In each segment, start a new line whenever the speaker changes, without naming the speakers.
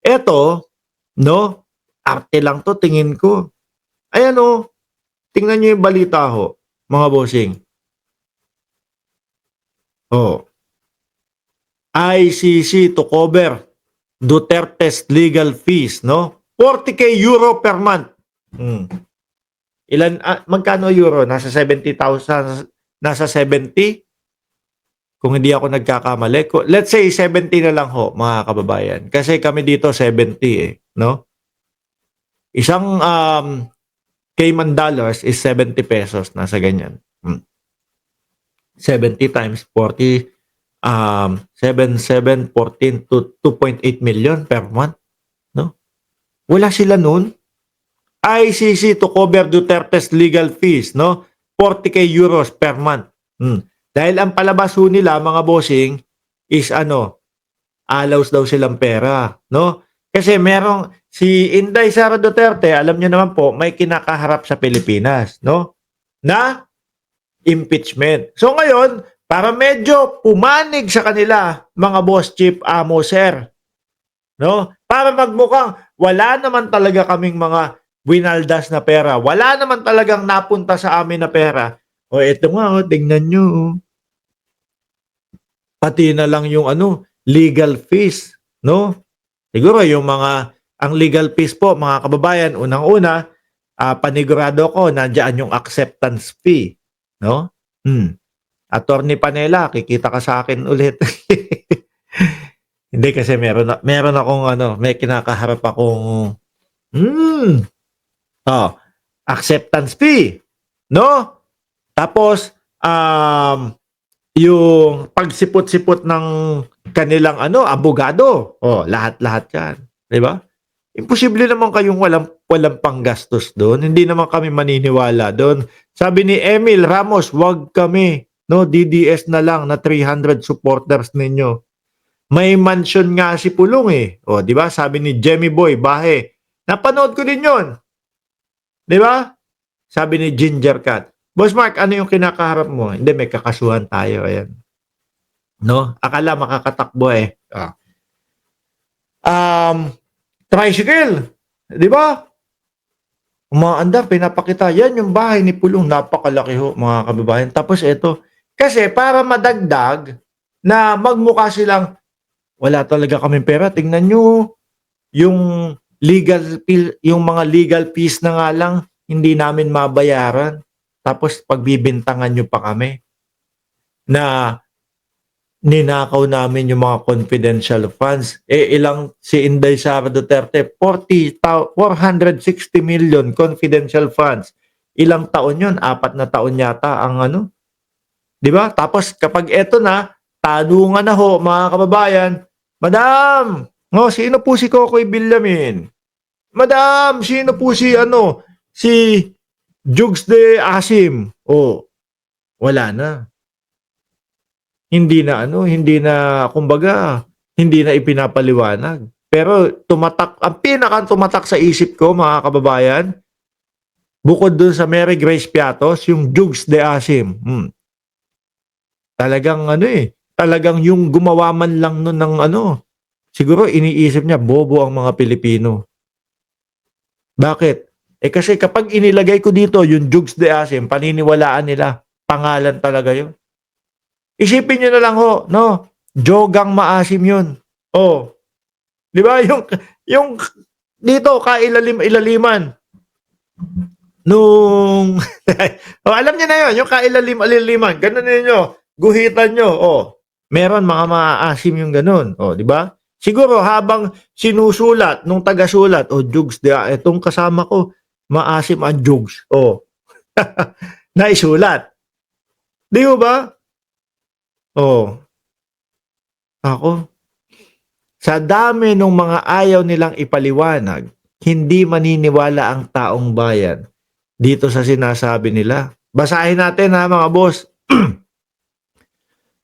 Eto, no, arte lang 'to tingin ko. Ayan oh, tingnan niyo yung balita ho, mga bossing. Oh, ICC to cover Duterte's legal fees, no? 40K euro per month. Hmm. Magkano euro? Nasa 70,000, nasa 70? Kung hindi ako nagkakamali. Let's say 70 na lang ho, mga kababayan. Kasi kami dito 70 no? Isang Cayman dollars is 70 pesos, nasa ganyan. 70 times 40, 7, 14 to 2.8 million per month, no? Wala sila noon. ICC to cover Duterte's legal fees, no? 40K euros per month. Dahil ang palabas ho nila, mga bossing, is alaws daw silang pera, no? Kasi si Inday Sara Duterte, alam niyo naman po, may kinakaharap sa Pilipinas, no? Na impeachment. So ngayon, para medyo pumanig sa kanila, mga boss chief, amo, sir, no? Para magmukhang wala naman talaga kaming mga winaldas na pera. Wala naman talagang napunta sa amin na pera. O eto nga, tingnan nyo. Pati na lang yung legal fees, no? Siguro yung ang legal fees po, mga kababayan, unang-una, panigurado ko, nandiyan yung acceptance fee, no? Attorney Panela, kikita ka sa akin ulit. Hindi kasi meron akong may kinakaharap akong acceptance fee, no? Tapos yung pagsipot-sipot ng kanilang abogado. Lahat-lahat 'yan, 'di ba? Imposible naman kayong walang panggastos doon. Hindi naman kami maniniwala doon. Sabi ni Emil Ramos, wag kami, no, DDS na lang na 300 supporters ninyo. May mansion nga si Pulong di ba? Sabi ni Jemmy Boy Bahe. Napanood ko din 'yon. 'Di ba? Sabi ni Ginger Cat. Boss Mark, ano yung kinakaharap mo? Hindi, may kakasuhan tayo. Ayan. No? Akala makakatakbo tricycle. Di ba? Umaandar, pinapakita. Yan yung bahay ni Pulong. Napakalaki ho, mga kababayan. Tapos ito, kasi para madagdag na magmukha silang wala talaga kaming pera. Tingnan nyo, yung mga legal fees na nga lang, hindi namin mabayaran. Tapos pagbibintangan nyo pa kami na ninakaw namin yung mga confidential funds. Si Inday Sara Duterte, 460 million confidential funds. Ilang taon yun? 4 na taon yata ang di ba? Tapos kapag eto na, tanungan na ho, mga kababayan, Madam, sino po si Kokoy Villamin? Madam, sino po si si Jugs de Asim? Wala na. Hindi na kumbaga, hindi na ipinapaliwanag. Pero ang pinakang tumatak sa isip ko, mga kababayan, bukod dun sa Mary Grace Piatos, yung Jugs de Asim. Talagang talagang yung gumawa man lang nun ng siguro iniisip niya, bobo ang mga Pilipino. Bakit? Kasi kapag inilagay ko dito yung Jugs de Asim, paniniwalaan nila. Pangalan talaga yun. Isipin nyo na lang ho, no? Jogang Maasim yun. Di ba? Yung dito, kailaliman. Nung, alam niyo na yun, yung kailalim-aliliman. Ganun ninyo, guhitan nyo. Meron mga maasim yung ganun. Di ba? Siguro habang sinusulat nung taga-sulat, Jugs, itong kasama ko, maasim ang Jugs. Naisulat. Di ba? Ako, sa dami ng mga ayaw nilang ipaliwanag, hindi maniniwala ang taong bayan dito sa sinasabi nila. Basahin natin ha, mga boss.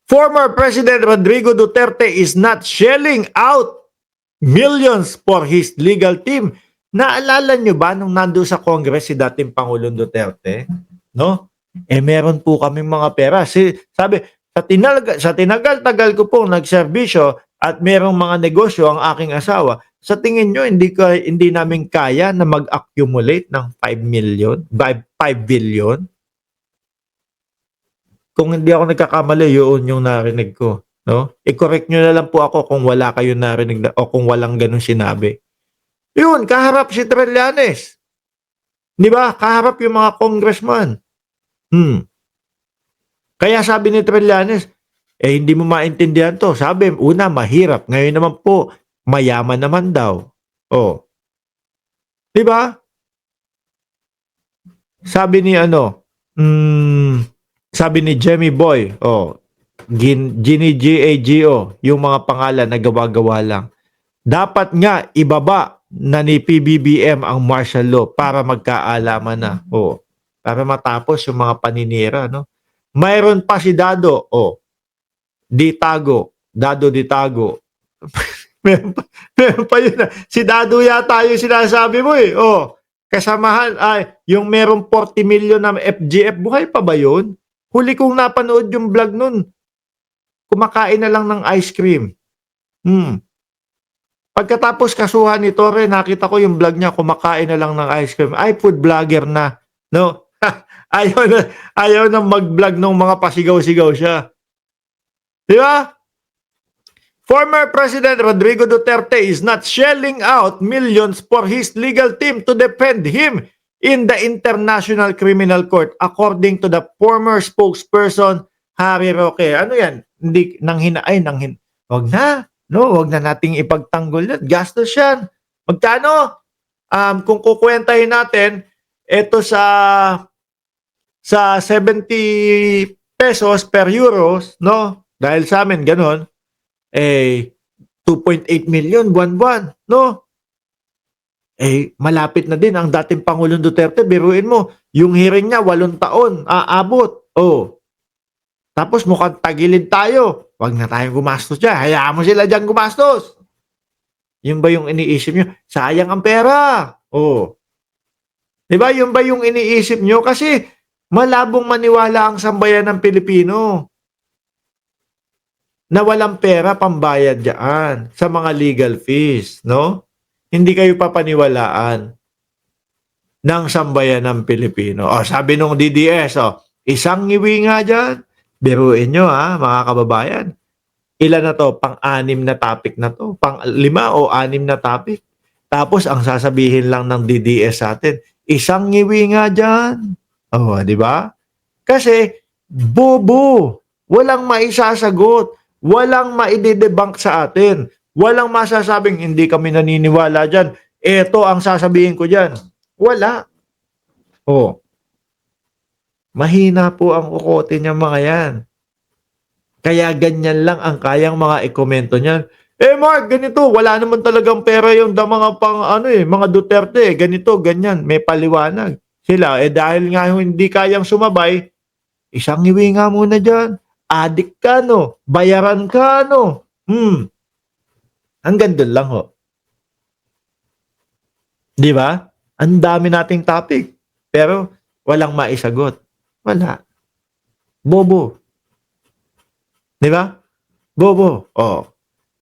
Former President Rodrigo Duterte is not shelling out millions for his legal team. Naalala nyo ba nung nando sa Congress si dating Pangulong Duterte? No? Meron po kaming mga pera. Sabi, sa tinagal-tagal ko pong nagserbisyo at merong mga negosyo ang aking asawa, Sa tingin niyo hindi namin kaya na mag-accumulate ng 5 million, 5 billion? Kung hindi ako nagkakamali, yun yung narinig ko, no? I-correct niyo na lang po ako kung wala kayong narinig na o kung walang gano'ng sinabi. Yun, kaharap si Trillanes. 'Di ba? Kaharap yung mga congressman. Hmm. Kaya sabi ni Trillanes, hindi mo maintindihan 'to. Sabi, una mahirap, ngayon naman po mayaman naman daw. Oh, 'di ba? Sabi ni ano, sabi ni Jemmy Boy, Ginny Gago, yung mga pangalan na gawa-gawa lang. Dapat nga ibaba na ni PBBM ang martial law para magkaalaman na. Para matapos yung mga paninira, no? Mayroon pa si Dado, Dado Ditago. meron pa yun. Si Dado yata yung sinasabi mo eh. Kasamahan ay yung merong 40 million na FGF. Buhay pa ba yun? Huli kong napanood yung vlog nun. Kumakain na lang ng ice cream. Pagkatapos kasuhan ni Torre, nakita ko yung vlog niya, kumakain na lang ng ice cream. Ay, food vlogger na. No? ayaw na mag-vlog ng mga pasigaw-sigaw siya. Di ba? Former President Rodrigo Duterte is not shelling out millions for his legal team to defend him in the International Criminal Court, according to the former spokesperson, Harry Roque. Ano yan? Hindi, wag na. No, wag na nating ipagtanggol yan. Gastos yan. Magkano? Kung kukwentahin natin, ito sa 70 pesos per euros, no? Dahil sa amin, ganun, 2.8 million buwan-buwan, no? Malapit na din ang dating Pangulong Duterte. Biruin mo, yung hearing niya, 8 taon, aabot. Tapos mukhang tagilid tayo. Wag na tayong gumastos dyan. Hayaan mo sila dyan gumastos. Yun ba yung iniisip nyo? Sayang ang pera. Diba? Yun ba yung iniisip nyo? Kasi malabong maniwala ang sambayan ng Pilipino na walang pera pambayad dyan sa mga legal fees, no? Hindi kayo papaniwalaan ng sambayan ng Pilipino. Sabi nung DDS, isang ngiwi nga dyan. Biruin nyo mga kababayan. Ilan na to? Pang-6 na topic na to. Pang-5 o 6 na topic. Tapos ang sasabihin lang ng DDS sa atin, isang ngiwi nga dyan. Di ba? Kasi, bobo. Walang maisasagot. Walang maidedebunk sa atin. Walang masasabing hindi kami naniniwala dyan. Ito ang sasabihin ko dyan. Wala. Mahina po ang ukote niya mga yan. Kaya ganyan lang ang kayang mga ikomento niyan. Mark, ganito, wala naman talagang pera yung mga mga Duterte, ganito, ganyan, may paliwanag. Sila, dahil nga hindi kayang sumabay, isang ngiwi nga muna dyan. Adik ka, no? Bayaran ka, no? Hanggang doon lang, ho. Di ba? Ang dami nating topic. Pero, walang maisagot. Wala. Bobo. Di ba? Bobo.